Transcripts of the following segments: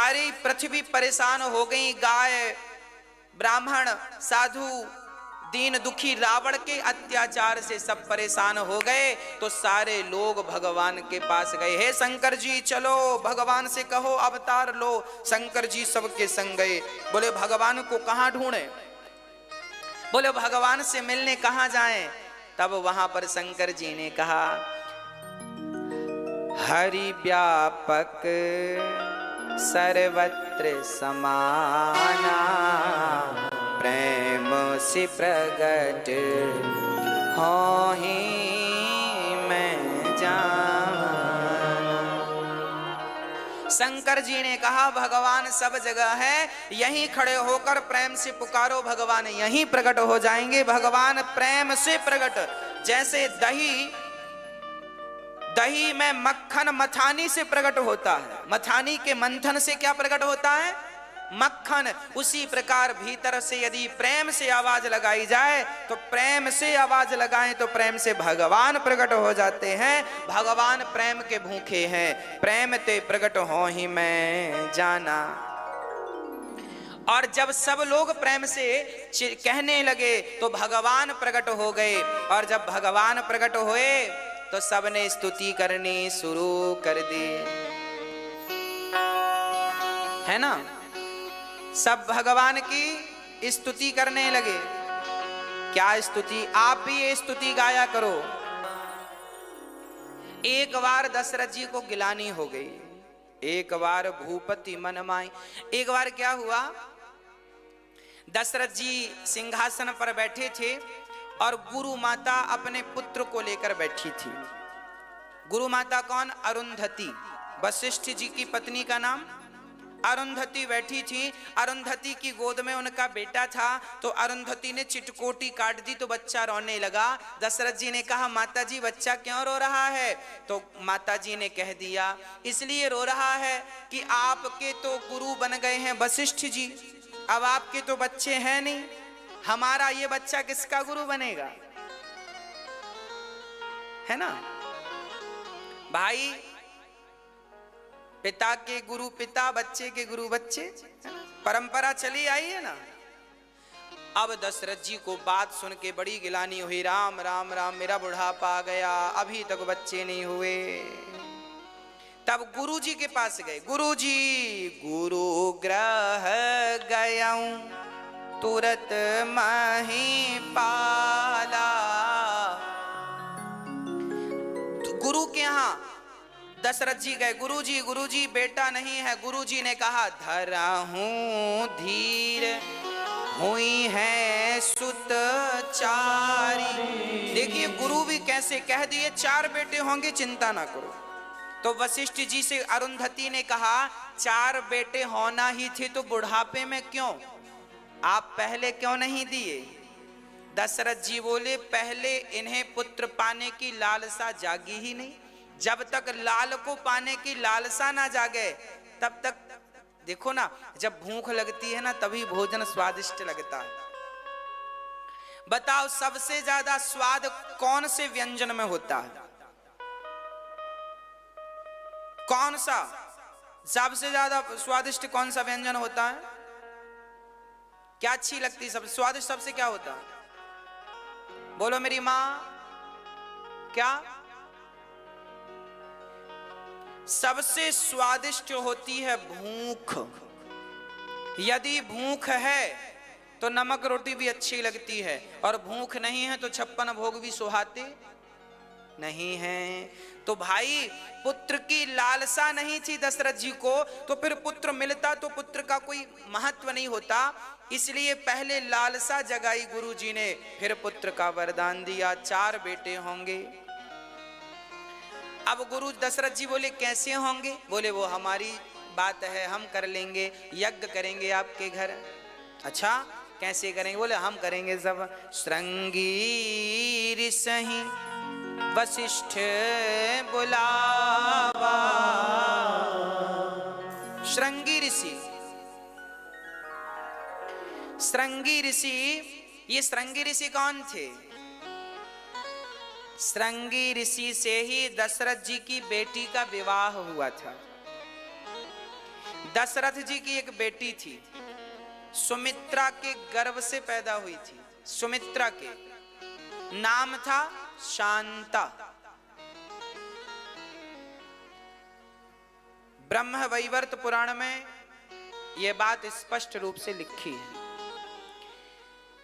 सारी पृथ्वी परेशान हो गई। गाय, ब्राह्मण, साधु, दीन दुखी, रावण के अत्याचार से सब परेशान हो गए। तो सारे लोग भगवान के पास गए, हे शंकर जी चलो, भगवान से कहो अवतार लो। शंकर जी सबके संग गए। बोले भगवान को कहां ढूंढे, बोले भगवान से मिलने कहां जाएं। तब वहां पर शंकर जी ने कहा, हरि व्यापक सर्वत्र समाना, प्रेम से प्रगट हो ही मैं जाना। शंकर जी ने कहा भगवान सब जगह है, यहीं खड़े होकर प्रेम से पुकारो, भगवान यहीं प्रकट हो जाएंगे। भगवान प्रेम से प्रकट, जैसे दही में मक्खन मथानी से प्रकट होता है, मथानी के मंथन से क्या प्रकट होता है, मक्खन। उसी प्रकार भीतर से यदि प्रेम से आवाज लगाई जाए, तो प्रेम से आवाज लगाएं तो प्रेम से भगवान प्रकट हो जाते हैं। भगवान प्रेम के भूखे हैं, प्रेम ते प्रकट हो ही मैं जाना। और जब सब लोग प्रेम से कहने लगे तो भगवान प्रकट हो गए। और जब भगवान प्रकट हुए तो सबने स्तुति करनी शुरू कर दी, है ना। सब भगवान की स्तुति करने लगे। क्या स्तुति, आप भी ये स्तुति गाया करो। एक बार दशरथ जी को गिलानी हो गई, एक बार भूपति मन माई। एक बार क्या हुआ, दशरथ जी सिंहासन पर बैठे थे और गुरु माता अपने पुत्र को लेकर बैठी थी। गुरु माता कौन, अरुंधति, वशिष्ठ जी की पत्नी का नाम अरुंधति बैठी थी। अरुंधति की गोद में उनका बेटा था। तो अरुंधति ने चिटकोटी काट दी तो बच्चा रोने लगा। दशरथ जी ने कहा माता जी बच्चा क्यों रो रहा है। तो माता जी ने कह दिया इसलिए रो रहा है कि आपके तो गुरु बन गए हैं वशिष्ठ जी, अब आपके तो बच्चे हैं नहीं, हमारा ये बच्चा किसका गुरु बनेगा, है ना भाई। पिता के गुरु पिता, बच्चे के गुरु बच्चे, परंपरा चली आई है ना। अब दशरथ जी को बात सुन के बड़ी गिलानी हुई, राम राम राम, मेरा बुढ़ापा आ गया, अभी तक बच्चे नहीं हुए। तब गुरु जी के पास गए, गुरु जी गुरु ग्रह गयऊं तुरत मही पाला। गुरु के यहां दशरथ जी गए, गुरु जी बेटा नहीं है। गुरु जी ने कहा धरा हूं धीर, हुई है सुत चारी। देखिए गुरु भी कैसे कह दिए 4 बेटे होंगे, चिंता ना करो। तो वशिष्ठ जी से अरुंधति ने कहा 4 बेटे होना ही थे तो बुढ़ापे में क्यों, आप पहले क्यों नहीं दिए। दशरथ जी बोले पहले इन्हें पुत्र पाने की लालसा जागी ही नहीं। जब तक लाल को पाने की लालसा ना जागे तब तक, देखो ना जब भूख लगती है ना तभी भोजन स्वादिष्ट लगता है। बताओ सबसे ज्यादा स्वाद कौन से व्यंजन में होता है, कौन सा सबसे ज्यादा स्वादिष्ट कौन सा व्यंजन होता है, क्या अच्छी लगती है सब स्वादिष्ट सबसे क्या होता है, बोलो मेरी मां, क्या सबसे स्वादिष्ट होती है भूख। यदि भूख है तो नमक रोटी भी अच्छी लगती है, और भूख नहीं है तो 56 भोग भी सुहाते नहीं है। तो भाई पुत्र की लालसा नहीं थी दशरथ जी को, तो फिर पुत्र मिलता तो पुत्र का कोई महत्व नहीं होता। इसलिए पहले लालसा जगाई गुरु जी ने, फिर पुत्र का वरदान दिया 4 बेटे होंगे। अब गुरु दशरथ जी बोले कैसे होंगे, बोले वो हमारी बात है, हम कर लेंगे, यज्ञ करेंगे आपके घर। अच्छा कैसे करेंगे, बोले हम करेंगे सब। श्रृंगी ऋषि वशिष्ठ बुलावा। श्रृंगी ऋषि, श्रृंगी ऋषि, ये श्रृंगी ऋषि कौन थे, श्रृंगी ऋषि से ही दशरथ जी की बेटी का विवाह हुआ था। दशरथ जी की एक बेटी थी, सुमित्रा के गर्भ से पैदा हुई थी। सुमित्रा के नाम था शांता। ब्रह्म वैवर्त पुराण में यह बात स्पष्ट रूप से लिखी है।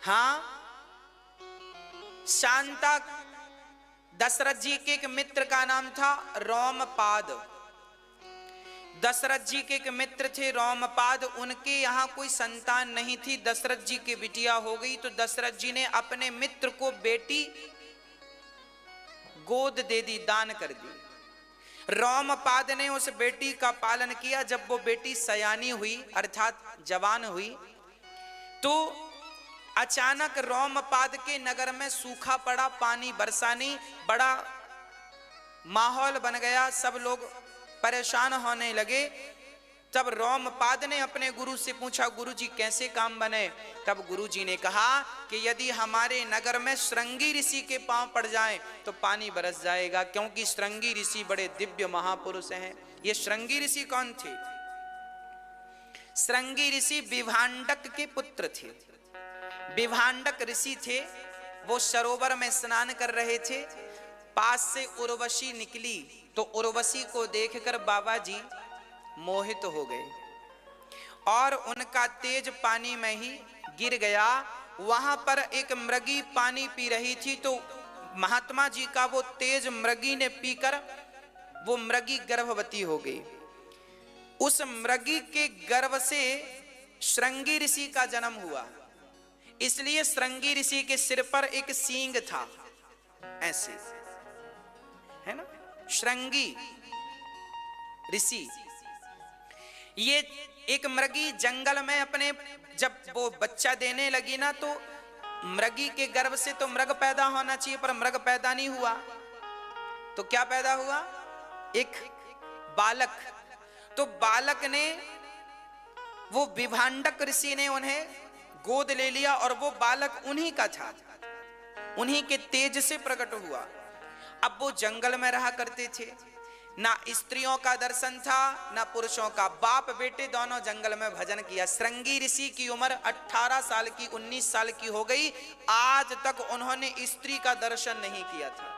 हाँ, शांता दशरथ जी के एक मित्र का नाम था रोमपाद। दशरथ जी के एक मित्र थे रोमपाद, उनके यहाँ कोई संतान नहीं थी। दशरथ जी की बिटिया हो गई तो दशरथ जी ने अपने मित्र को बेटी गोद दे दी, दान कर दी। रोमपाद ने उस बेटी का पालन किया। जब वो बेटी सयानी हुई अर्थात जवान हुई तो अचानक रोमपाद के नगर में सूखा पड़ा, पानी बरसा नहीं, बड़ा माहौल बन गया, सब लोग परेशान होने लगे। तब रोमपाद ने अपने गुरु से पूछा, गुरु जी कैसे काम बने? तब गुरु जी ने कहा कि यदि हमारे नगर में श्रृंगी ऋषि के पांव पड़ जाएं तो पानी बरस जाएगा, क्योंकि श्रृंगी ऋषि बड़े दिव्य महापुरुष हैं। ये श्रृंगी ऋषि कौन थे? श्रृंगी ऋषि विभांडक के पुत्र थे। विभांडक ऋषि थे, वो सरोवर में स्नान कर रहे थे। पास से उर्वशी निकली तो उर्वशी को देखकर बाबा जी मोहित हो गए और उनका तेज पानी में ही गिर गया। वहां पर एक मृगी पानी पी रही थी तो महात्मा जी का वो तेज मृगी ने पीकर वो मृगी गर्भवती हो गई। उस मृगी के गर्भ से श्रृंगी ऋषि का जन्म हुआ। इसलिए श्रृंगी ऋषि के सिर पर एक सींग था, ऐसे है ना, श्रृंगी ऋषि। ये एक मृगी जंगल में अपने जब वो बच्चा देने लगी ना तो मृगी के गर्भ से तो मृग पैदा होना चाहिए, पर मृग पैदा नहीं हुआ। तो क्या पैदा हुआ? एक बालक। तो बालक ने, वो विभांडक ऋषि ने उन्हें गोद ले लिया और वो बालक उन्हीं का था, उन्हीं के तेज से प्रकट हुआ। अब वो जंगल में रहा करते थे, ना स्त्रियों का दर्शन था ना पुरुषों का। बाप बेटे दोनों जंगल में भजन किया। श्रृंगी ऋषि की उम्र 18 साल की 19 साल की हो गई, आज तक उन्होंने स्त्री का दर्शन नहीं किया था।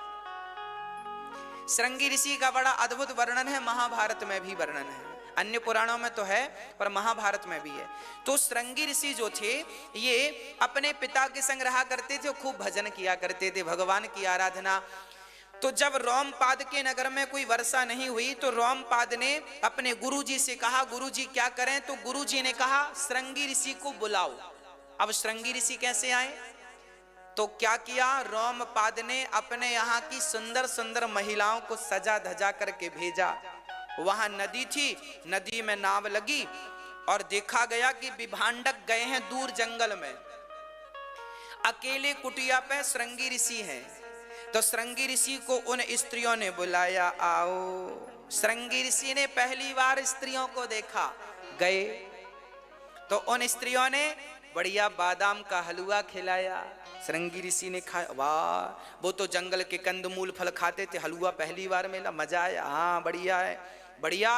श्रृंगी ऋषि का बड़ा अद्भुत वर्णन है, महाभारत में भी वर्णन है, अन्य पुराणों में तो है पर महाभारत में भी है। तो श्रृंगी ऋषि जो थे ये अपने पिता के संग रहा करते थे, खूब भजन किया करते थे, भगवान की आराधना। तो जब रोमपाद के नगर में कोई वर्षा नहीं हुई तो रोमपाद ने अपने गुरुजी से कहा, गुरुजी क्या करें? तो गुरुजी ने कहा श्रृंगी ऋषि को बुलाओ। अब श्रृंगी ऋषि कैसे आए? तो क्या किया, रोमपाद ने अपने यहाँ की सुंदर सुंदर महिलाओं को सजा धजा करके भेजा। वहां नदी थी, नदी में नाव लगी और देखा गया कि विभांडक गए हैं दूर जंगल में, अकेले कुटिया पे श्रृंगी ऋषि हैं। तो श्रृंगी ऋषि को उन स्त्रियों ने बुलाया, आओ। श्रृंगी ऋषि ने पहली बार स्त्रियों को देखा, गए तो उन स्त्रियों ने बढ़िया बादाम का हलवा खिलाया। श्रृंगी ऋषि ने खाया, वाह, वो तो जंगल के कंदमूल फल खाते थे, हलवा पहली बार मिला, मजा आया, हाँ बढ़िया है, बढ़िया।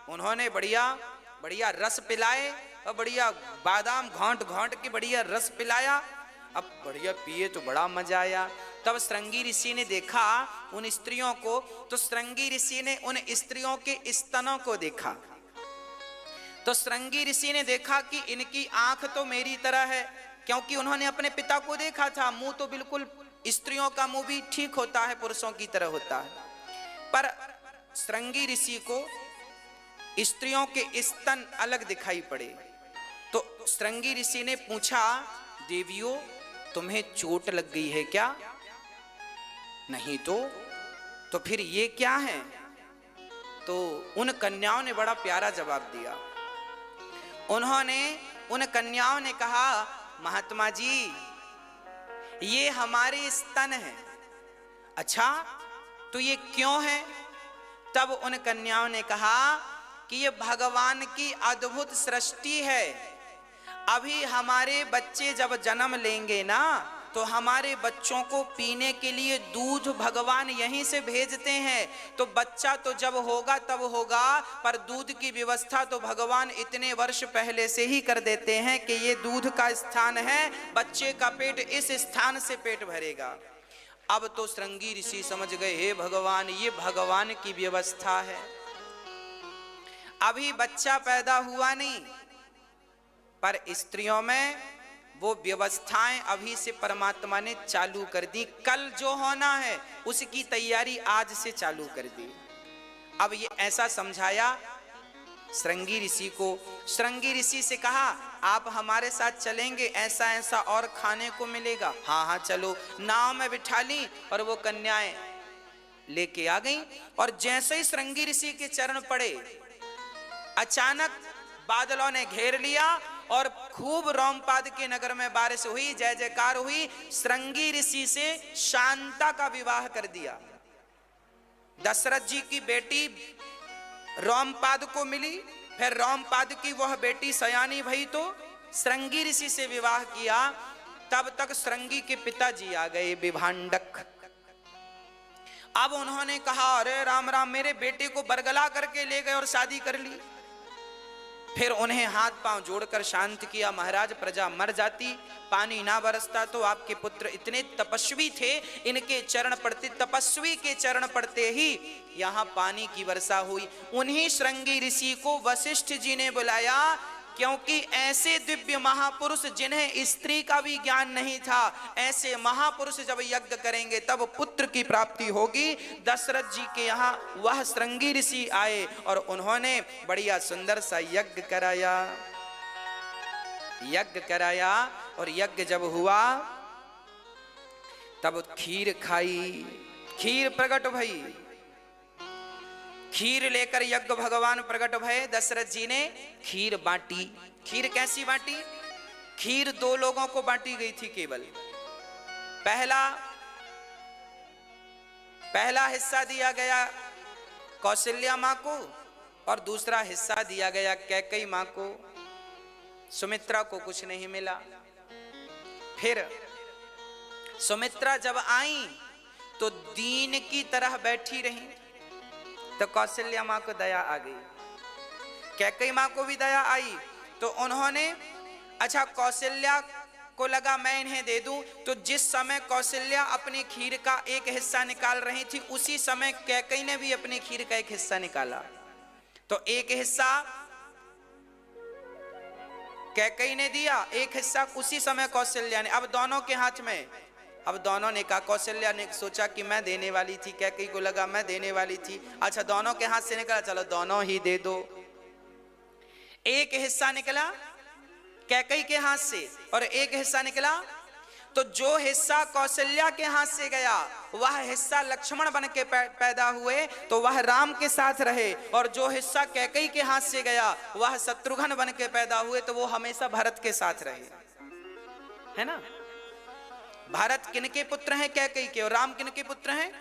उन्होंने बढ़िया बढ़िया रस पिलाए और बढ़िया बादाम घोंट घोंट के बढ़िया रस पिलाया। अब बढ़िया पिए तो बड़ा मजा आया। तब श्रृंगी ऋषि ने देखा उन स्त्रियों को, तो श्रृंगी ऋषि ने उन स्त्रियों के स्तनों को देखा। तो श्रृंगी ऋषि ने देखा कि इनकी आंख तो मेरी तरह है, क्योंकि उन्होंने अपने पिता को देखा था, मुंह तो बिल्कुल स्त्रियों का मुंह भी ठीक होता है, पुरुषों की तरह होता है, पर श्रृंगी ऋषि को स्त्रियों के स्तन अलग दिखाई पड़े। तो श्रृंगी ऋषि ने पूछा, देवियों तुम्हें चोट लग गई है क्या? नहीं तो फिर ये क्या है? तो उन कन्याओं ने बड़ा प्यारा जवाब दिया। उन्होंने, उन कन्याओं ने कहा, महात्मा जी ये हमारे स्तन हैं। अच्छा, तो ये क्यों है? तब उन कन्याओं ने कहा कि ये भगवान की अद्भुत सृष्टि है। अभी हमारे बच्चे जब जन्म लेंगे ना तो हमारे बच्चों को पीने के लिए दूध भगवान यहीं से भेजते हैं। तो बच्चा तो जब होगा तब होगा, पर दूध की व्यवस्था तो भगवान इतने वर्ष पहले से ही कर देते हैं कि ये दूध का स्थान है, बच्चे का पेट इस स्थान से पेट भरेगा। अब तो श्रृंगी ऋषि समझ गए, हे भगवान, ये भगवान की व्यवस्था है। अभी बच्चा पैदा हुआ नहीं, पर स्त्रियों में वो व्यवस्थाएं अभी से परमात्मा ने चालू कर दी। कल जो होना है उसकी तैयारी आज से चालू कर दी। अब ये ऐसा समझाया श्रृंगी ऋषि को। श्रृंगी ऋषि से कहा, आप हमारे साथ चलेंगे, ऐसा ऐसा और खाने को मिलेगा। हाँ हाँ चलो। नाव में बिठा ली और वो कन्याएं लेके आ गई। और जैसे ही श्रृंगी ऋषि के चरण पड़े, अचानक बादलों ने घेर लिया और खूब रोमपाद के नगर में बारिश हुई, जय जयकार हुई। श्रृंगी ऋषि से शांता का विवाह कर दिया। दशरथ जी की बेटी रोमपाद को मिली, फिर रोमपाद की वह बेटी सयानी भई तो श्रृंगी ऋषि से विवाह किया। तब तक श्रृंगी के पिताजी आ गए, विभांडक। अब उन्होंने कहा, अरे राम राम, मेरे बेटे को बरगला करके ले गए और शादी कर ली। फिर उन्हें हाथ पांव जोड़कर शांत किया, महाराज प्रजा मर जाती, पानी ना बरसता तो आपके पुत्र इतने तपस्वी थे, इनके चरण पड़ते, तपस्वी के चरण पड़ते ही यहाँ पानी की वर्षा हुई। उन्हीं श्रृंगी ऋषि को वशिष्ठ जी ने बुलाया, क्योंकि ऐसे दिव्य महापुरुष जिन्हें स्त्री का भी ज्ञान नहीं था, ऐसे महापुरुष जब यज्ञ करेंगे तब पुत्र की प्राप्ति होगी। दशरथ जी के यहाँ वह श्रृंगी ऋषि आए और उन्होंने बढ़िया सुंदर सा यज्ञ कराया। यज्ञ कराया और यज्ञ जब हुआ तब खीर खाई, खीर प्रकट भई। खीर लेकर यज्ञ भगवान प्रकट भये। दशरथ जी ने खीर बांटी। खीर कैसी बांटी? खीर दो लोगों को बांटी गई थी केवल। पहला हिस्सा दिया गया कौशल्या मां को और दूसरा हिस्सा दिया गया कैकेयी मां को। सुमित्रा को कुछ नहीं मिला। फिर सुमित्रा जब आई तो दीन की तरह बैठी रही, तो कौशल्या मां को दया आ गई, कैकेयी मां को भी दया आई। तो उन्होंने, अच्छा कौशल्या को लगा मैं इन्हें दे दूं, तो जिस समय कौशल्या अपनी खीर का एक हिस्सा निकाल रही थी, उसी समय कैकेयी ने भी अपनी खीर का एक हिस्सा निकाला। तो एक हिस्सा कैकेयी ने दिया, एक हिस्सा उसी समय कौशल्या ने। अब दोनों के हाथ में, अब दोनों ने कहा, कौशल्या ने सोचा कि मैं देने वाली थी, कैकेयी को लगा मैं देने वाली थी। अच्छा दोनों के हाथ से निकला, चलो दोनों ही दे दो। एक हिस्सा निकला कैकेयी के हाथ से और एक हिस्सा निकला, तो जो हिस्सा कौशल्या के हाथ से गया वह हिस्सा लक्ष्मण बन के पैदा हुए तो वह राम के साथ रहे, और जो हिस्सा कैकेयी के हाथ से गया वह शत्रुघ्न बन के पैदा हुए तो वो हमेशा भरत के साथ रहे, है ना। भरत किनके पुत्र हैं? कैकेयी के। और राम किनके पुत्र हैं?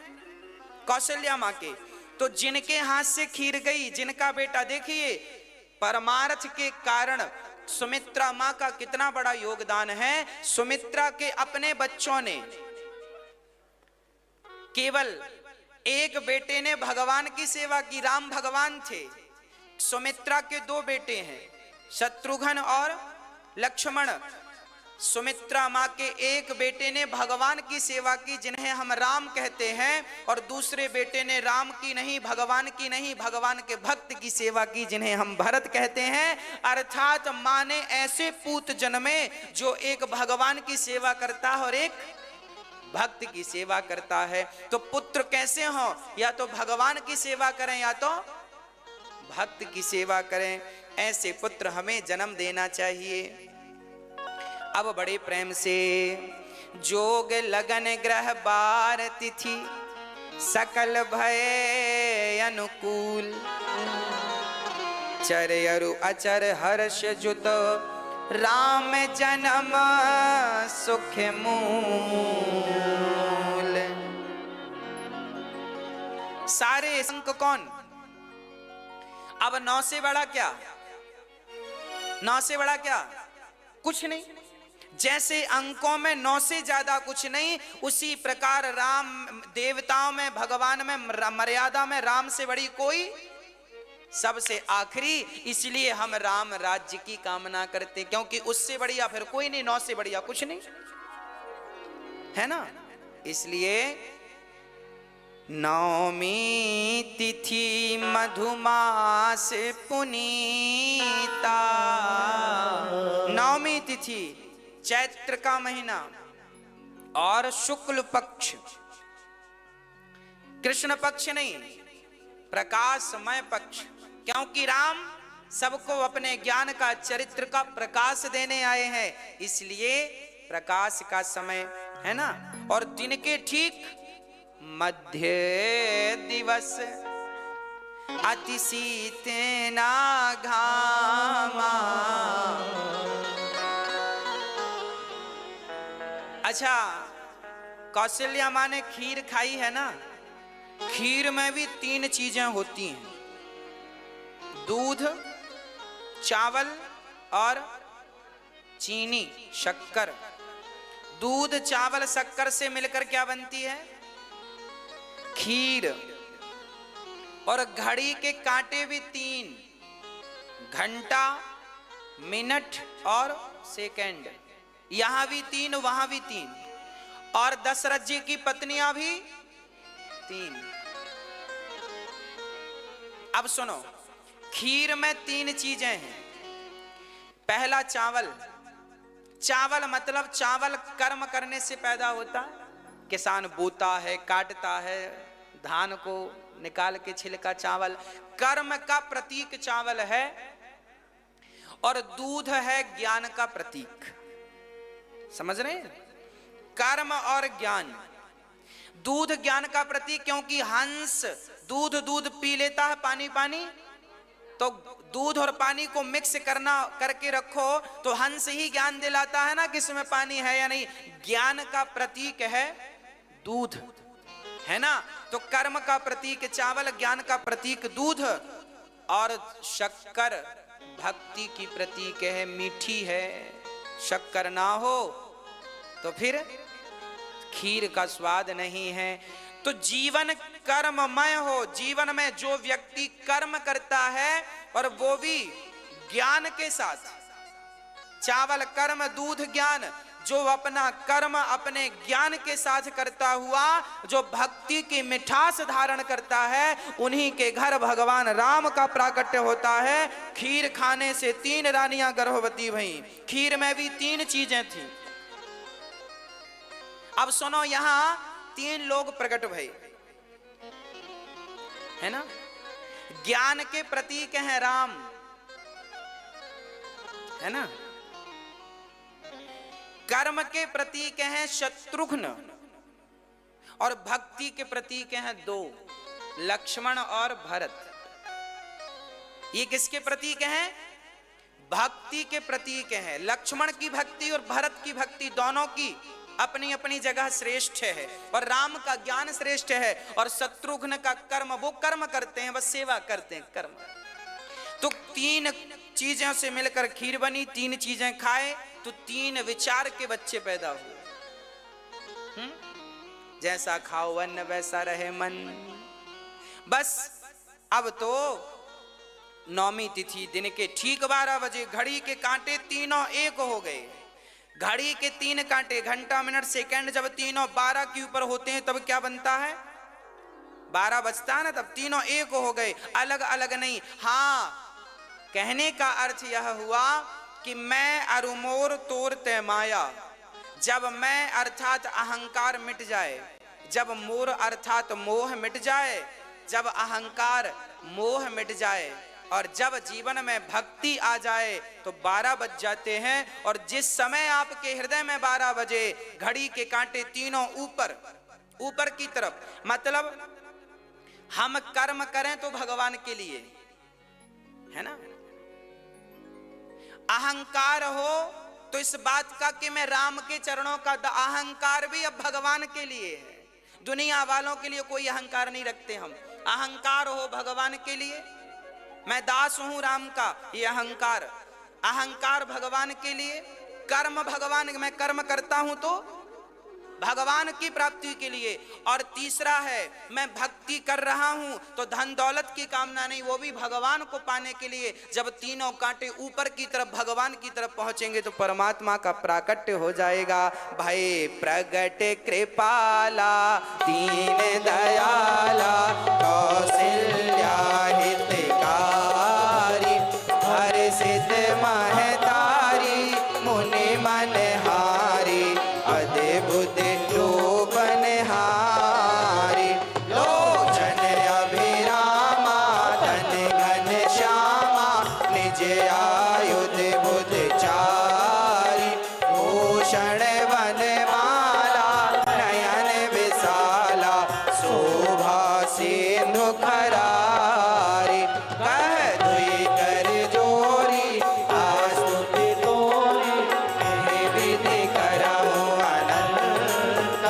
कौशल्या मां के। तो जिनके हाथ से खीर गई, जिनका बेटा, देखिए परमार्थ के कारण सुमित्रा मां का कितना बड़ा योगदान है। सुमित्रा के अपने बच्चों ने, केवल एक बेटे ने भगवान की सेवा की, राम भगवान थे। सुमित्रा के दो बेटे हैं, शत्रुघ्न और लक्ष्मण। सुमित्रा मां के एक बेटे ने भगवान की सेवा की, जिन्हें हम राम कहते हैं, और दूसरे बेटे ने राम की नहीं, भगवान की नहीं, भगवान के भक्त की सेवा की, जिन्हें हम भरत कहते हैं। अर्थात मां ने ऐसे पूत जन्मे जो एक भगवान की सेवा करता है और एक भक्त की सेवा करता है। तो पुत्र कैसे हो? या तो भगवान की सेवा करें या तो भक्त की सेवा करें। ऐसे पुत्र हमें जन्म देना चाहिए। अब बड़े प्रेम से, जोग लगन ग्रह बार तिथि सकल भय अनुकूल, चर अरु अचर हर्ष जुत राम जन्म सुख मूल। सारे अंक कौन? अब 9 से बड़ा क्या? 9 से बड़ा क्या? कुछ नहीं। जैसे अंकों में 9 से ज्यादा कुछ नहीं, उसी प्रकार राम देवताओं में, भगवान में, मर्यादा में राम से बड़ी कोई, सबसे आखिरी। इसलिए हम राम राज्य की कामना करते, क्योंकि उससे बढ़िया फिर कोई नहीं, 9 से बढ़िया कुछ नहीं है ना। इसलिए नवमी तिथि मधुमास पुनीता, नवमी तिथि चैत्र का महीना और शुक्ल पक्ष, कृष्ण पक्ष नहीं, प्रकाशमय पक्ष, क्योंकि राम सबको अपने ज्ञान का, चरित्र का प्रकाश देने आए हैं, इसलिए प्रकाश का समय है ना। और दिन के ठीक मध्य दिवस अति शीतेना घामा। अच्छा, कौशल्या माँ ने खीर खाई है ना, खीर में भी 3 चीजें होती हैं, दूध, चावल और चीनी, शक्कर। दूध, चावल, शक्कर से मिलकर क्या बनती है? खीर। और घड़ी के कांटे भी 3, घंटा, मिनट और सेकंड, यहां भी 3, वहां भी 3, और दशरथ जी की पत्नियां भी 3। अब सुनो, खीर में 3 चीजें हैं। पहला चावल, चावल मतलब चावल कर्म करने से पैदा होता है, किसान बोता है, काटता है धान को निकाल के छिलका, चावल कर्म का प्रतीक चावल है। और दूध है ज्ञान का प्रतीक, समझ रहे हैं? कर्म और ज्ञान। दूध ज्ञान का प्रतीक, क्योंकि हंस दूध पी लेता है, पानी, तो दूध और पानी को मिक्स करके रखो तो हंस ही ज्ञान दिलाता है ना कि इसमें पानी है या नहीं। ज्ञान का प्रतीक है दूध, है ना। तो कर्म का प्रतीक चावल, ज्ञान का प्रतीक दूध, और शक्कर भक्ति की प्रतीक है, मीठी है। शक्कर ना हो तो फिर खीर का स्वाद नहीं है। तो जीवन कर्ममय हो, जीवन में जो व्यक्ति कर्म करता है और वो भी ज्ञान के साथ, चावल कर्म, दूध ज्ञान, जो अपना कर्म अपने ज्ञान के साथ करता हुआ जो भक्ति की मिठास धारण करता है, उन्हीं के घर भगवान राम का प्राकट्य होता है। खीर खाने से 3 रानियां गर्भवती भईं, खीर में भी 3 चीजें थी। अब सुनो, यहां 3 लोग प्रकट भई, है ना। ज्ञान के प्रतीक हैं राम, है ना। कर्म के प्रतीक हैं शत्रुघ्न, और भक्ति के प्रतीक हैं 2, लक्ष्मण और भरत। ये किसके प्रतीक हैं? भक्ति के प्रतीक हैं। लक्ष्मण की भक्ति और भरत की भक्ति दोनों की अपनी अपनी जगह श्रेष्ठ है, और राम का ज्ञान श्रेष्ठ है, और शत्रुघ्न का कर्म, वो कर्म करते हैं, बस सेवा करते हैं, कर्म। तो 3 चीजों से मिलकर खीर बनी, 3 चीजें खाए तो 3 विचार के बच्चे पैदा हुए। जैसा खाओ अन्न वैसा रहे मन। बस अब तो नौमी तिथि दिन के ठीक 12 बजे घड़ी के कांटे तीनों एक हो गए। घड़ी के 3 कांटे, घंटा, मिनट, सेकंड, जब तीनों 12 के ऊपर होते हैं तब क्या बनता है? 12 बजता है ना, तब तीनों एक हो गए, अलग अलग नहीं। हाँ, कहने का अर्थ यह हुआ कि मैं अरुमोर तोर तय माया। जब मैं अर्थात अहंकार मिट जाए, जब मोर अर्थात मोह मिट जाए, जब अहंकार मोह मिट जाए, और जब जीवन में भक्ति आ जाए तो 12 बज जाते हैं। और जिस समय आपके हृदय में 12 बजे, घड़ी के कांटे तीनों ऊपर की तरफ, मतलब हम कर्म करें तो भगवान के लिए, है ना। अहंकार हो तो इस बात का कि मैं राम के चरणों का, अहंकार भी अब भगवान के लिए है। दुनिया वालों के लिए कोई अहंकार नहीं रखते हम। अहंकार हो भगवान के लिए, मैं दास हूं राम का, ये अहंकार। अहंकार भगवान के लिए, कर्म भगवान, मैं कर्म करता हूं तो भगवान की प्राप्ति के लिए, और तीसरा है मैं भक्ति कर रहा हूं तो धन दौलत की कामना नहीं, वो भी भगवान को पाने के लिए। जब तीनों कांटे ऊपर की तरफ भगवान की तरफ पहुंचेंगे तो परमात्मा का प्राकट्य हो जाएगा। भाई प्रगट कृपाला दीन दयाला कौशल्या हितकारी हर्षित महतारी मुनि मनहारी अद्भुत शोभनहारी लोचन अभिरामा धन घन श्यामा निज आयुध बुध चारी भूषण वनमाला नयन विशाला शोभा सिंधु खरारी कह दुई कर जोरी आस्तुति तोरी विधि करहु अनंत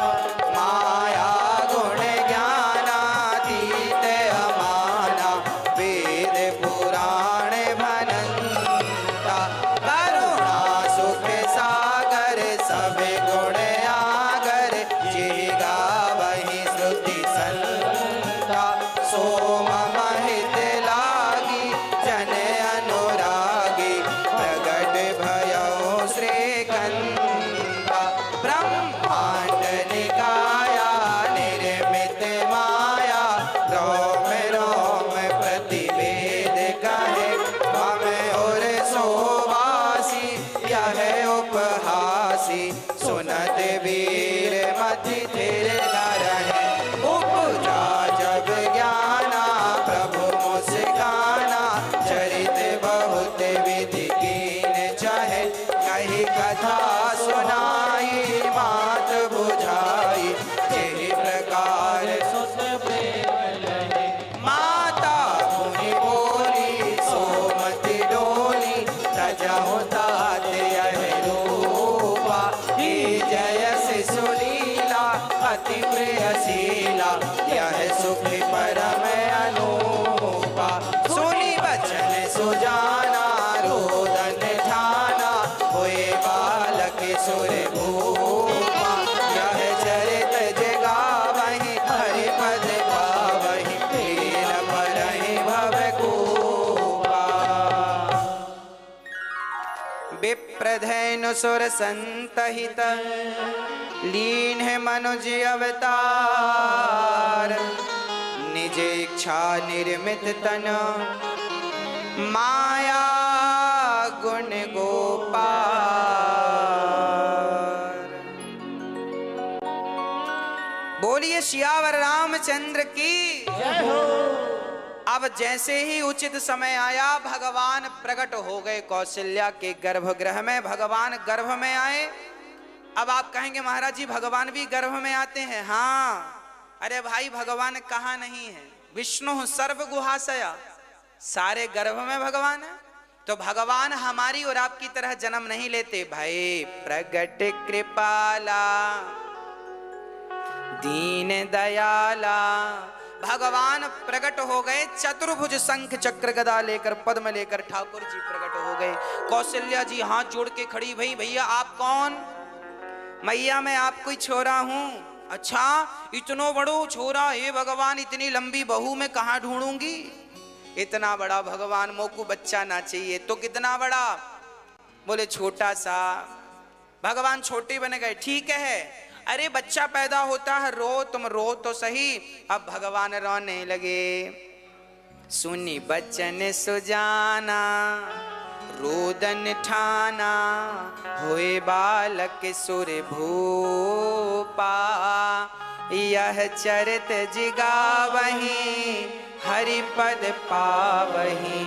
माया गुण ज्ञानातीत अमाना वेद पुराण भनंता करुणा सुख सागर सब गुण आगर जे गावहि श्रुति संता सोम महित लागी जन अनुरागी प्रगट भयो श्रीकंता ब्रह्मांड निकाया निर्मित माया रोम रोम प्रतिवेद कहे हम और सोवासी यह उपहासी सुनत वीर मति थिर न रहे उपजा जब ज्ञाना प्रभु मुस्काना चरित बहुत विधि कीन चाहे कही कथा सुनाई बात बुझाई यही प्रकार सुत प्रेम लहे माता मुनि बोली सोमति डोली तजहु तात यह रूपा ही जय शिशुलीला अति प्रियशीला यह सुख परम अनूपा सुनी बचन सुजाना रोदन ठाना होए बालक सुर भूपा यह चरित जगावहि हरि पद पावहि तीन परहि भवकूपा विप्रधेनु सुर संतहित लीन है मनुज अवतार निज इच्छा निर्मित तन माया गुण गोपाल। बोलिए सियावर रामचंद्र की जय हो। अब जैसे ही उचित समय आया भगवान प्रकट हो गए कौशल्या के गर्भगृह में। भगवान गर्भ में आए। अब आप कहेंगे महाराज जी भगवान भी गर्भ में आते हैं? हाँ, अरे भाई भगवान कहाँ नहीं है? विष्णु सर्व गुहाशया, सारे गर्भ में भगवान है। तो भगवान हमारी और आपकी तरह जन्म नहीं लेते भाई। प्रगट कृपाला दीन दयाला, भगवान प्रकट हो गए चतुर्भुज शंख चक्र गदा लेकर पद्म लेकर ठाकुर जी प्रकट हो गए। कौशल्या जी हाथ जोड़ के खड़ी भई, भैया आप कौन? मैया मैं आपको ही छोरा हूं। अच्छा इतनो बड़ो छोरा, हे भगवान इतनी लंबी बहू में कहाँ ढूंढूंगी? इतना बड़ा भगवान, मोकू बच्चा ना चाहिए तो कितना बड़ा? बोले छोटा सा। भगवान छोटे बन गए, ठीक है। अरे बच्चा पैदा होता है, रो तुम रो तो सही। अब भगवान रोने लगे। सुनी बचन सुजाना रोदन ठाना, होए बालक सुर भूपा। यह चरित जिगावहि हरि पद पावहि,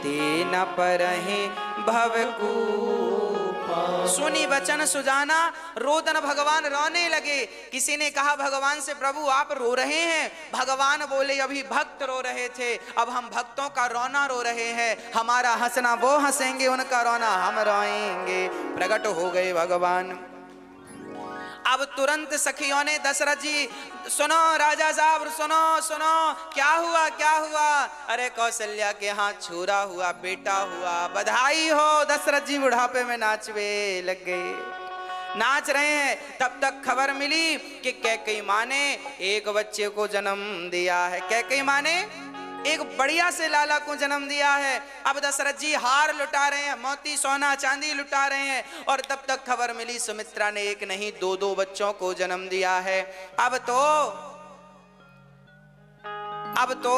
तेन परहि भवकूपा। सुनी बचन सुजाना, रोदन भगवान रोने लगे। किसी ने कहा भगवान से प्रभु आप रो रहे हैं? भगवान बोले अभी भक्त रो रहे थे, अब हम भक्तों का रोना रो रहे हैं। हमारा हंसना वो हंसेंगे, उनका रोना हम रोएंगे। प्रकट हो गए भगवान। अब तुरंत सखियों ने दशरथ जी, सुनो राजा साहब, सुनो सुनो, क्या हुआ क्या हुआ? अरे कौशल्या के हाथ छुरा हुआ, बेटा हुआ, बधाई हो। दशरथ जी बुढ़ापे में नाचवे लग गए, नाच रहे हैं। तब तक खबर मिली कि कैकेयी माँ ने एक बच्चे को जन्म दिया है। कैकेयी माँ ने एक बढ़िया से लाला को जन्म दिया है। अब दशरथ जी हार लुटा रहे हैं, मोती सोना चांदी लुटा रहे हैं। और तब तक खबर मिली सुमित्रा ने एक नहीं दो दो बच्चों को जन्म दिया है। अब तो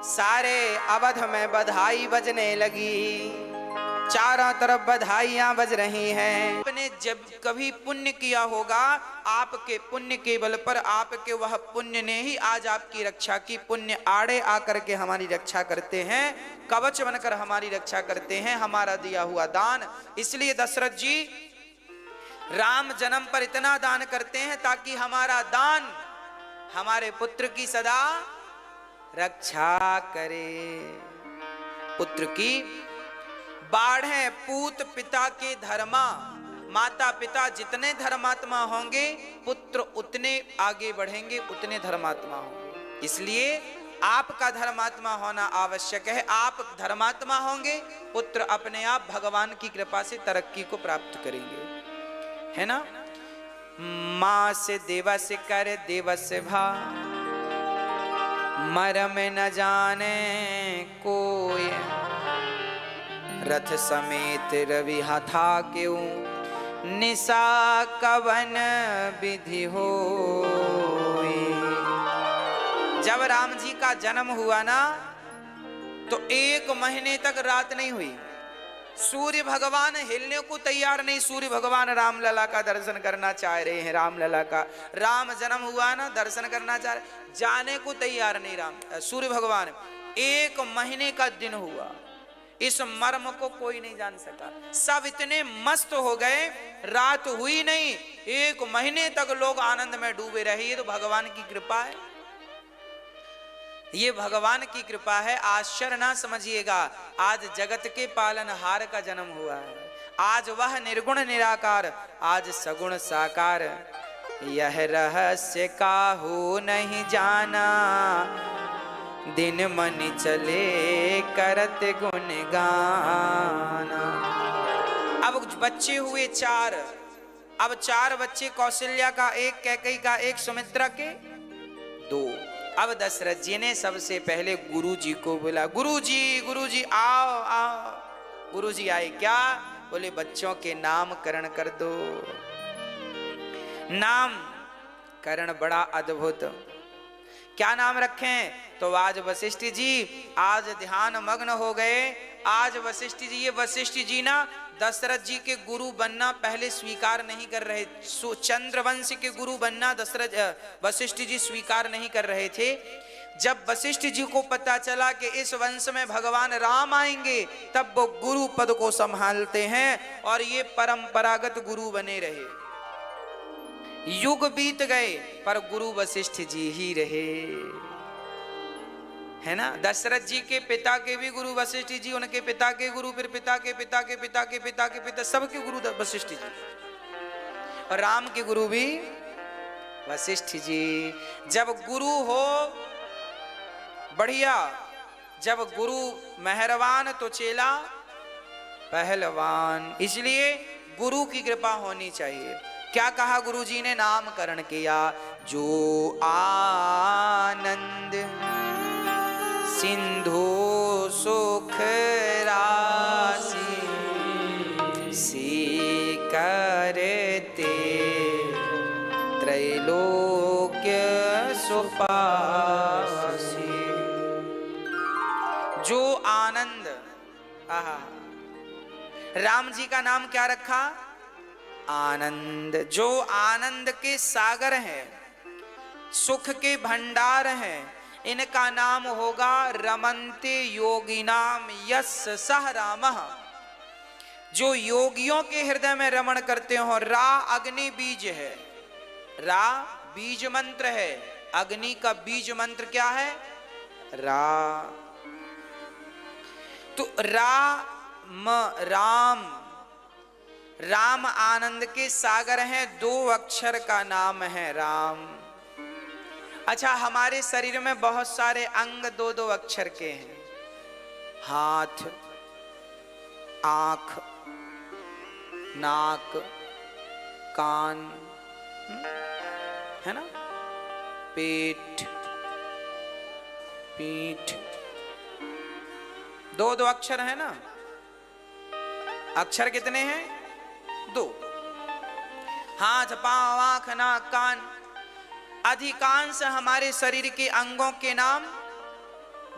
सारे अवध में बधाई बजने लगी, चारों तरफ बधाइयां बज रही हैं। आपने जब कभी पुण्य किया होगा, आपके पुण्य के बल पर, आपके वह पुण्य ने ही आज आपकी रक्षा की। पुण्य आड़े आकर के हमारी रक्षा करते हैं, कवच बनकर हमारी रक्षा करते हैं, हमारा दिया हुआ दान। इसलिए दशरथ जी राम जन्म पर इतना दान करते हैं ताकि हमारा दान हमारे पुत्र की सदा रक्षा करे। पुत्र की बाढ़े पूत पिता के धर्मा, माता पिता जितने धर्मात्मा होंगे, पुत्र उतने आगे बढ़ेंगे, उतने धर्मात्मा होंगे। इसलिए आपका धर्मात्मा होना आवश्यक है। आप धर्मात्मा होंगे, पुत्र अपने आप भगवान की कृपा से तरक्की को प्राप्त करेंगे, है ना। मां से देवस कर देवस भा, मरम न जाने कोई, रथ समेत रवि हाथा क्यों, निशा कवन विधि हो। जब राम जी का जन्म हुआ ना, तो 1 महीने तक रात नहीं हुई। सूर्य भगवान हिलने को तैयार नहीं। सूर्य भगवान रामलला का दर्शन करना चाह रहे हैं। रामलला का राम जन्म हुआ ना, दर्शन करना चाह रहे, जाने को तैयार नहीं सूर्य भगवान। 1 महीने का दिन हुआ, इस मर्म को कोई नहीं जान सका। सब इतने मस्त हो गए, रात हुई नहीं, 1 महीने तक लोग आनंद में डूबे रहे। ये तो भगवान की कृपा है, ये भगवान की कृपा है। आश्चर्य ना समझिएगा, आज जगत के पालनहार का जन्म हुआ है। आज वह निर्गुण निराकार, आज सगुण साकार। यह रहस्य काहू नहीं जाना, दिन मन चले करत गुण गाना। अब बच्चे हुए 4। अब 4 बच्चे, कौशल्या का 1, कैकेयी का 1, सुमित्रा के 2। अब दशरथ जी ने सबसे पहले गुरु जी को बोला, गुरु जी आओ आओ। गुरु जी आए, क्या बोले? बच्चों के नामकरण कर दो। नामकरण बड़ा अद्भुत, क्या नाम रखें? तो आज वशिष्ठ जी आज ध्यान मग्न हो गए। आज वशिष्ठ जी, ये वशिष्ठ जी ना दशरथ जी के गुरु बनना पहले स्वीकार नहीं कर रहे। चंद्रवंश के गुरु बनना वशिष्ठ जी स्वीकार नहीं कर रहे थे। जब वशिष्ठ जी को पता चला कि इस वंश में भगवान राम आएंगे, तब वो गुरु पद को संभालते हैं और ये परंपरागत गुरु बने रहे। युग बीत गए पर गुरु वशिष्ठ जी ही रहे, है ना। दशरथ जी के पिता के भी गुरु वशिष्ठ जी, उनके पिता के गुरु, फिर पिता के पिता के पिता के पिता के पिता, सबके गुरु वशिष्ठ जी। और राम के गुरु भी वशिष्ठ जी। जब गुरु हो बढ़िया, जब गुरु मेहरबान तो चेला पहलवान। इसलिए गुरु की कृपा होनी चाहिए। क्या कहा गुरु जी ने? नामकरण किया। जो आनंद सिंधु सुख राशि, सी करते त्रैलोक्य सुपासी। जो आनंद, आहा, राम जी का नाम क्या रखा? आनंद। जो आनंद के सागर हैं, सुख के भंडार हैं, इनका नाम होगा रमन्ते योगिनाम यस् सह रामः। जो योगियों के हृदय में रमण करते हो। रा अग्नि बीज है, रा बीज मंत्र है। अग्नि का बीज मंत्र क्या है? रा। तो राम राम आनंद के सागर हैं, 2 अक्षर का नाम है राम। अच्छा, हमारे शरीर में बहुत सारे अंग 2-2 अक्षर के हैं। हाथ, आंख, नाक, कान, है ना, पेट, पीठ, 2-2 अक्षर है ना। अक्षर कितने हैं? 2। हाथ, पांव, आंख, नाक, कान। अधिकांश हमारे शरीर के अंगों के नाम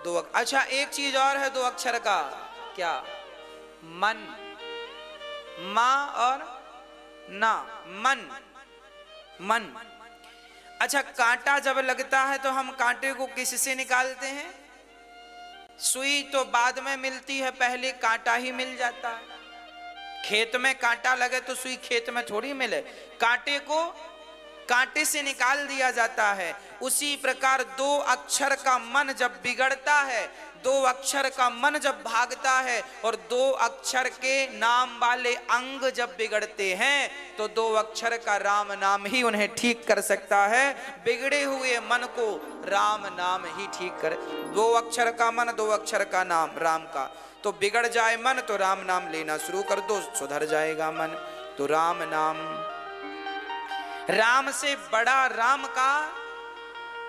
2। अच्छा, एक चीज और है 2 अक्षर का, क्या? मन, मां और ना, मन, मन। अच्छा, कांटा जब लगता है तो हम कांटे को किससे निकालते हैं? सुई तो बाद में मिलती है, पहले कांटा ही मिल जाता है। खेत में कांटा लगे तो सुई खेत में थोड़ी मिले, कांटे को कांटे से निकाल दिया जाता है। उसी प्रकार 2 अक्षर का मन जब बिगड़ता है, 2 अक्षर का मन जब भागता है और 2 अक्षर के नाम वाले अंग जब बिगड़ते हैं तो 2 अक्षर का राम नाम ही उन्हें ठीक कर सकता है। बिगड़े हुए मन को राम नाम ही ठीक कर। 2 अक्षर का मन, 2 अक्षर का नाम राम का। तो बिगड़ जाए मन तो राम नाम लेना शुरू कर दो, सुधर जाएगा मन। तो राम नाम, राम से बड़ा राम का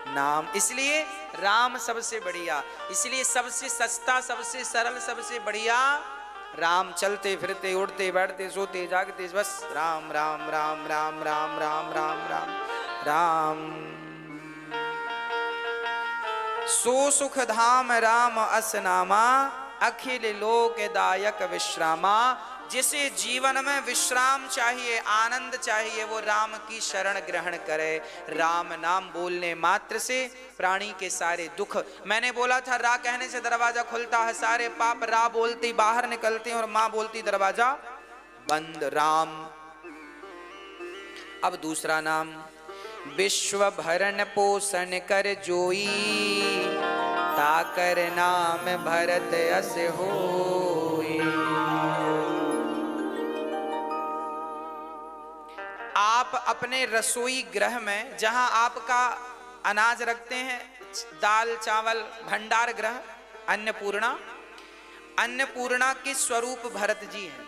नाम, इसलिए राम सबसे बढ़िया, इसलिए सबसे सस्ता, सबसे सरल, सबसे बढ़िया राम। चलते फिरते उड़ते बैठते सोते जागते बस राम राम राम राम राम राम राम राम राम। सो सुख धाम राम असनामा, अखिल लोक दायक विश्रामा। जिसे जीवन में विश्राम चाहिए, आनंद चाहिए, वो राम की शरण ग्रहण करे। राम नाम बोलने मात्र से प्राणी के सारे दुख, मैंने बोला था रा कहने से दरवाजा खुलता है, सारे पाप रा बोलते बाहर निकलते हैं और मां बोलती दरवाजा बंद। राम। अब दूसरा नाम, विश्व भरण पोषण कर जोई, ताकर नाम भरत अस होई। आप अपने रसोई गृह में जहां आपका अनाज रखते हैं, दाल चावल भंडार गृह, अन्नपूर्णा, अन्नपूर्णा के स्वरूप भरत जी हैं।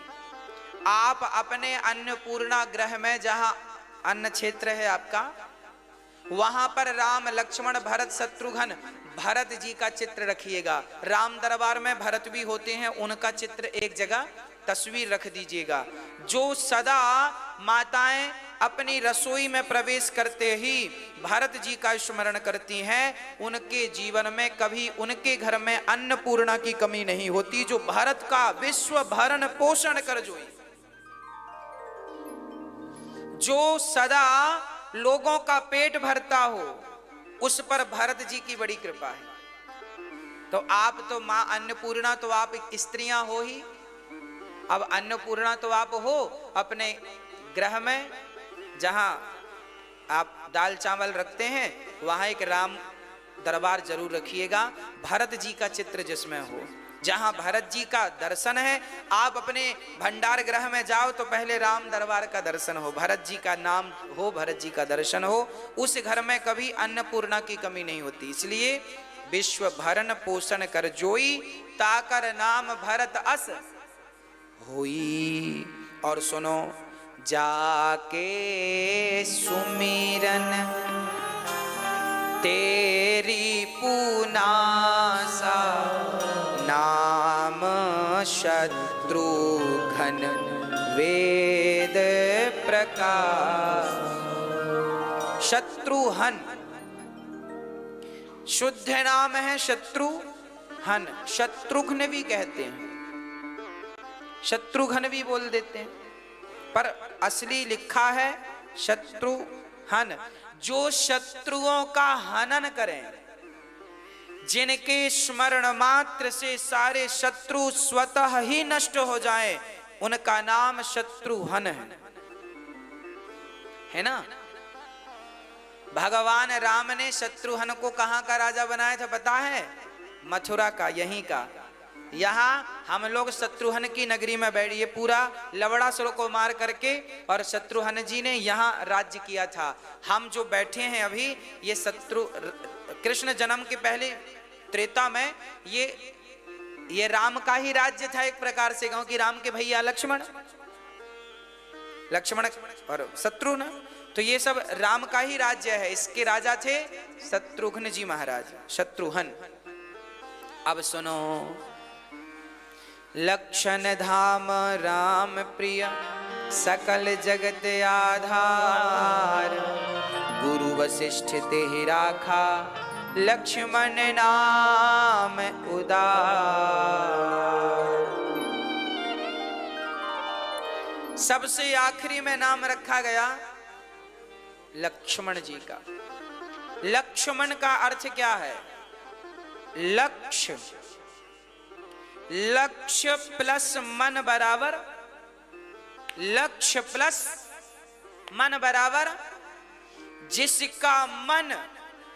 आप अपने अन्नपूर्णा गृह में जहां अन्न क्षेत्र है आपका, वहां पर राम लक्ष्मण भरत शत्रुघ्न भरत जी का चित्र रखिएगा। राम दरबार में भरत भी होते हैं, उनका चित्र एक जगह तस्वीर रख दीजिएगा। जो सदा माताएं अपनी रसोई में प्रवेश करते ही भरत जी का स्मरण करती हैं, उनके जीवन में कभी उनके घर में अन्नपूर्णा की कमी नहीं होती। जो भारत का विश्व भरण पोषण कर जोई, जो सदा लोगों का पेट भरता हो, उस पर भरत जी की बड़ी कृपा है। तो आप तो मां अन्नपूर्णा, तो आप स्त्रियां हो ही। अब अन्नपूर्णा तो आप हो अपने गृह में, जहां आप दाल चावल रखते हैं, वहां एक राम दरबार जरूर रखिएगा, भरत जी का चित्र जिसमें हो। जहां भरत जी का दर्शन है, आप अपने भंडार गृह में जाओ तो पहले राम दरबार का दर्शन हो, भरत जी का नाम हो, भरत जी का दर्शन हो। उस घर में कभी अन्नपूर्णा की कमी नहीं होती। इसलिए विश्व भरण पोषण कर जोई, ताकर नाम भरत अस होई। और सुनो, जाके सुमिरन तेरी पुनासा, नाम शत्रुघ्न वेद प्रकाश। शत्रुघ्न शुद्ध नाम है, शत्रुघ्न, शत्रुघ्न भी कहते हैं, शत्रुघ्न भी बोल देते हैं, पर असली लिखा है शत्रुघ्न। जो शत्रुओं का हनन करें, जिनके स्मरण मात्र से सारे शत्रु स्वतः ही नष्ट हो जाएं, उनका नाम शत्रुघ्न है ना। भगवान राम ने शत्रुघ्न को कहां का राजा बनाया था पता है? मथुरा का, यहीं का। यहाँ हम लोग शत्रुघ्न की नगरी में बैठे, ये पूरा लवड़ासुर को मार करके और शत्रुघ्न जी ने यहाँ राज्य किया था। हम जो बैठे हैं अभी, ये कृष्ण जन्म के पहले त्रेता में ये राम का ही राज्य था एक प्रकार से, क्योंकि राम के भैया लक्ष्मण और शत्रुघ्न, तो ये सब राम का ही राज्य है। इसके राजा थे शत्रुघ्न जी महाराज, शत्रुघ्न। अब सुनो, लक्षण धाम राम प्रिय सकल जगत आधार, गुरु वशिष्ठ तेहि राखा लक्ष्मण नाम उदार। सबसे आखिरी में नाम रखा गया लक्ष्मण जी का। लक्ष्मण का अर्थ क्या है? लक्ष्य, लक्ष्य प्लस मन बराबर, लक्ष्य प्लस मन बराबर, जिसका मन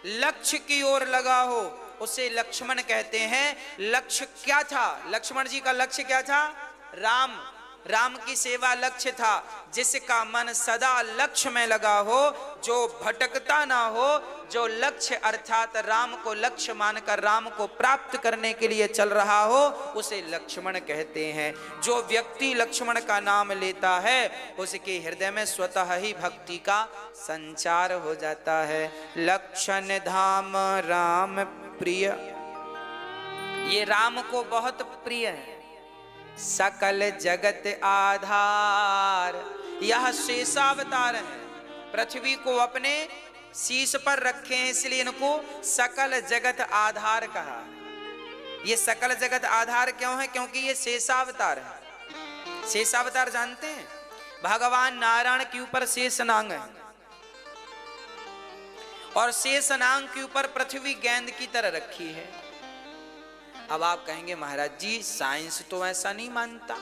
लक्ष्य की ओर लगा हो उसे लक्ष्मण कहते हैं। लक्ष्य क्या था? लक्ष्मण जी का लक्ष्य क्या था? राम, राम की सेवा लक्ष्य था। जिसका मन सदा लक्ष्य में लगा हो, जो भटकता ना हो, जो लक्ष्य अर्थात राम को लक्ष्य मानकर राम को प्राप्त करने के लिए चल रहा हो, उसे लक्ष्मण कहते हैं। जो व्यक्ति लक्ष्मण का नाम लेता है उसके हृदय में स्वतः ही भक्ति का संचार हो जाता है। लक्षण धाम राम प्रिय, ये राम को बहुत प्रिय है। सकल जगत आधार, यह शेषावतार है, पृथ्वी को अपने शीश पर रखे हैं, इसलिए इनको सकल जगत आधार कहा। ये सकल जगत आधार क्यों है? क्योंकि ये शेषावतार है। शेषावतार जानते हैं? भगवान नारायण के ऊपर शेषनाग है और शेषनाग के ऊपर पृथ्वी गेंद की तरह रखी है। अब आप कहेंगे महाराज जी साइंस तो ऐसा नहीं मानता।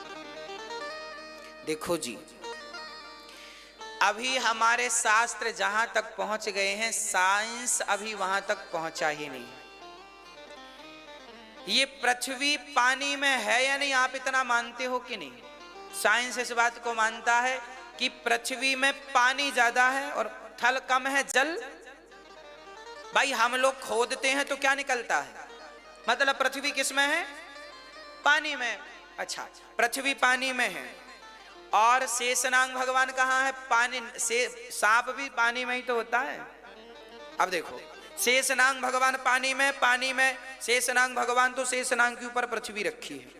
देखो जी, अभी हमारे शास्त्र जहां तक पहुंच गए हैं, साइंस अभी वहां तक पहुंचा ही नहीं। ये पृथ्वी पानी में है या नहीं, आप इतना मानते हो कि नहीं? साइंस इस बात को मानता है कि पृथ्वी में पानी ज्यादा है और थल कम है, जल। भाई हम लोग खोदते हैं तो क्या निकलता है? मतलब पृथ्वी किस में है? पानी में। अच्छा, पृथ्वी पानी में है और शेषनाग भगवान कहाँ है? पानी से। सांप भी पानी में ही तो होता है। अब देखो, शेषनाग भगवान पानी में शेषनाग भगवान, तो शेषनाग के ऊपर पृथ्वी रखी है।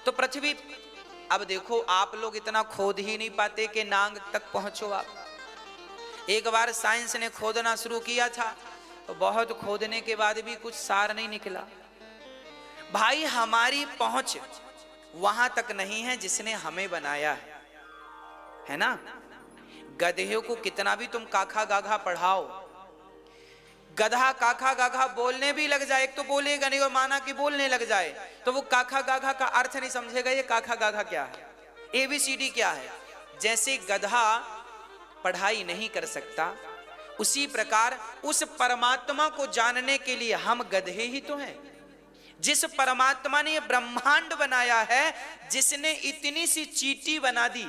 तो पृथ्वी, अब देखो आप लोग इतना खोद ही नहीं पाते कि नाग तक पहुंचो आप। एक बार साइंस ने खोदना शुरू किया था तो बहुत खोदने के बाद भी कुछ सार नहीं निकला। भाई हमारी पहुंच वहां तक नहीं है जिसने हमें बनाया है ना। गधे को कितना भी तुम काखा गाघा पढ़ाओ, गधा काखा गाघा बोलने भी लग जाए, एक तो बोलेगा नहीं और माना कि बोलने लग जाए, तो वो काखा गाघा का अर्थ नहीं समझेगा। ये काखा गाघा क्या है, ABCD क्या है। जैसे गधा पढ़ाई नहीं कर सकता, उसी प्रकार उस परमात्मा को जानने के लिए हम गधे ही तो हैं। जिस परमात्मा ने ये ब्रह्मांड बनाया है, जिसने इतनी सी चींटी बना दी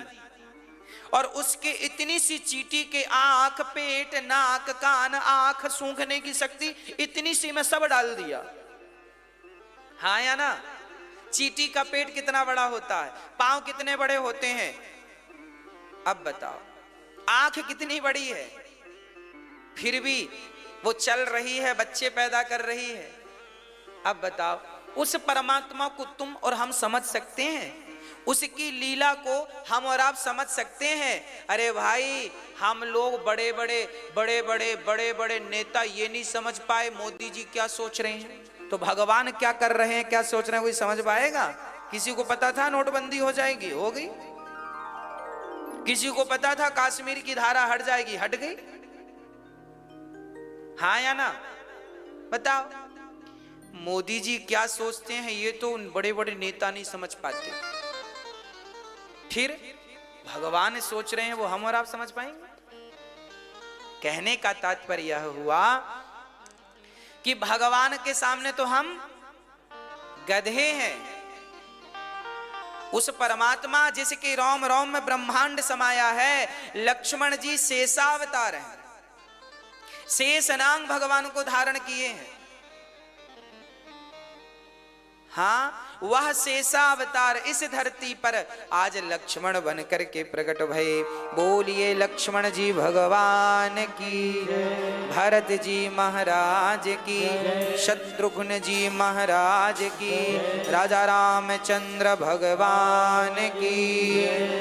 और उसके इतनी सी चींटी के आंख, पेट, नाक, कान, आंख सूंघने की शक्ति इतनी सी में सब डाल दिया। हाँ या ना? चींटी का पेट कितना बड़ा होता है, पांव कितने बड़े होते हैं। अब बताओ, आंख कितनी बड़ी है, फिर भी वो चल रही है, बच्चे पैदा कर रही है। अब बताओ, उस परमात्मा को तुम और हम समझ सकते हैं? उसकी लीला को हम और आप समझ सकते हैं? अरे भाई, हम लोग बड़े बड़े नेता ये नहीं समझ पाए मोदी जी क्या सोच रहे हैं, तो भगवान क्या कर रहे हैं, क्या सोच रहे हैं, कोई समझ पाएगा? किसी को पता था नोटबंदी हो जाएगी? हो गई। किसी को पता था कश्मीर की धारा हट जाएगी? हट गई। हाँ या ना? बताओ, मोदी जी क्या सोचते हैं ये तो बड़े बड़े नेता नहीं समझ पाते, फिर भगवान सोच रहे हैं वो हम और आप समझ पाएंगे? कहने का तात्पर्य यह हुआ कि भगवान के सामने तो हम गधे हैं। उस परमात्मा जिसके रोम रोम में ब्रह्मांड समाया है, लक्ष्मण जी शेषावतार हैं, शेषनाग भगवान को धारण किए हैं। हाँ, वह शेषावतार इस धरती पर आज लक्ष्मण बनकर के प्रकट भये। बोलिए लक्ष्मण जी भगवान की, भरत जी महाराज की, शत्रुघ्न जी महाराज की, राजा रामचंद्र भगवान की।